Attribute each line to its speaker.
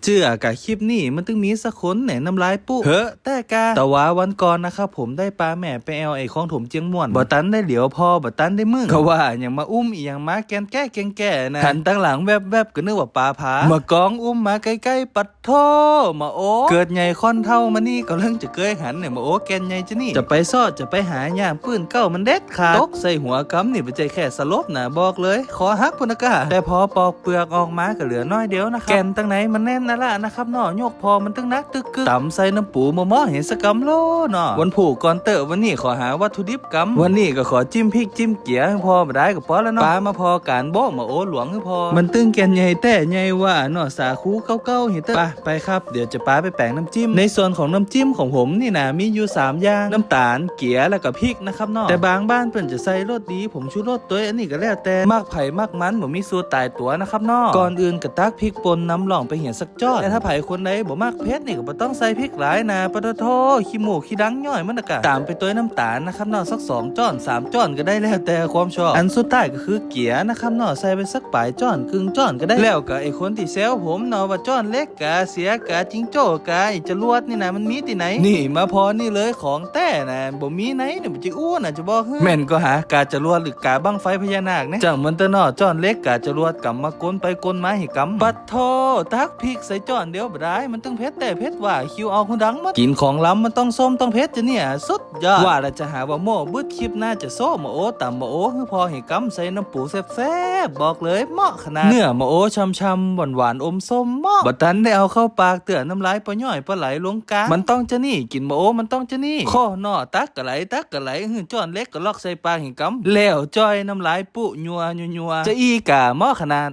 Speaker 1: เจือกะคลิปนี้มันต้องมีสักคนไหนน้ำลายปุ๊เฮ้อแต่ว่าวันก่อนนะครับผมได้ปลาแม่ไปเอาไอ้ของถมเจียงม่วนบ่ตันได้เหลียวพอบ่ตันได้มึงเขาว่าอย่างมาอุ้มอีอย่างมาแกนแก่นะหันตั้งหลังแวบก็นึกว่าปลาผามากองอุ้มมาใกล้ๆปัดโทมาโอเกิดใหญ่ค่อนเท่ามานี่ก็เรื่องจะเกยหันเนี่ยมาโอแกนใหญ่จะนี่จะไปซอดจะไปหาย่างปืนเก้ามันเด็ดขาดตกใส่หัวกำนี่ไปใจแค่สลบนะบอกเลยขอฮักพุนกะแต่พอปอกเปลือกออกมาก็เหลือน้อยเดียวนะครับแกนตั้งไหนมันแน่นนั่นละนะครับเนาะยกพอมันตั้งนักตึกกึกต่ำใส่น้ำปูมอเห็นสกำโลเนาะวันผูกก่อนเตอวันนี้ขอหาวัตถุดิบกำวันนี้ก็ขอจิ้มพริกจิ้มเกี๊ยให้พอมาได้ก็พอแล้วเนาะปลามาพอการโบมาโอหลวงให้พอมันตึงแกนใหญ่แต่ใหญ่ว่าเนาะสาคูเก้าเห็นเตอไปครับเดี๋ยวจะปลาไปแปลงน้ำจิ้มในส่วนของน้ำจิ้มของผมนี่นะมีอยู่3อย่างน้ำตาลเกี๊ยแล้วก็พริกนะครับเนาะแต่บางบ้านเพิ่นจะใส่รสดีผมชูรสตัวอันนี้ก็แล้วแต่มากไผ่มากมันบ่มีสูตรตายตัวนะครับเนาะก่อนอื่นก็ตักพริกป่นน้ำหล่องไปเหี่ยสักจอดแต่ถ้าไผ่คนใดบ่มากเผ็ดนี่ก็บ่ต้องใส่พริกหลายนะปะโทขี้หมูขี้ดังย่อยมันกะตามไปตัวน้ำตาลนะครับเนาะสัก2จ้อน3จ้อนก็ได้แล้วแต่ความชอบอันสุดท้ายก็คือเกี๊ยนะครับเนาะใส่ไปสักปลายจ้อนครึ่งจ้อนก็ได้แล้วก็ไอ้คนที่แซวผมเนาะว่าจ้อนเล็กกะเสียกะจิงโจ้กะไอ้จรวดนี่นะมันมีที่ไหนนี่มาพอนี่เลยของแต้นะบ่มีไหนเนี่ยมันจะอ้วนน่ะจะบอกแม่นก็หากาจรวดหรือกาบังไฟพญานาคนะจังมันตะเนาะจ้อนเล็กกาจรวดกำมากลไปกลมาให้กำปัดโทตักพริกใส่จ้อนเดียวบ่ได้มันต้องเผ็ดแต่เผ็ดว่าคิวเอาคนดังมากินของล้ำมันต้องส้มต้องเผ็ดจะเนี่ยสุดยอดว่าแล้วจะหาว่าโม่บึดคลิปหน้าจะโซ่มาโอ้ต่ำมาโอ้คือพอให้กำใส่น้ำปูแซ่บๆบอกเลยเหมาะขนาดเนื้อมาโอ้ช่ำๆหวานๆอมส้มเหมาะบัดทันได้เอาเข้าปากเตือนน้ำลายปะย่อยปะไหลลงกลางมันต้องจะนี่กินมาโอ้มันต้องจะนี่ข้อหนอตักกะไหลจ้อนเล็กก็ลอกใส่ปากให้กำแล้วจ้อยน้ำลายปุยัวจะอีกะเหมาะขนาด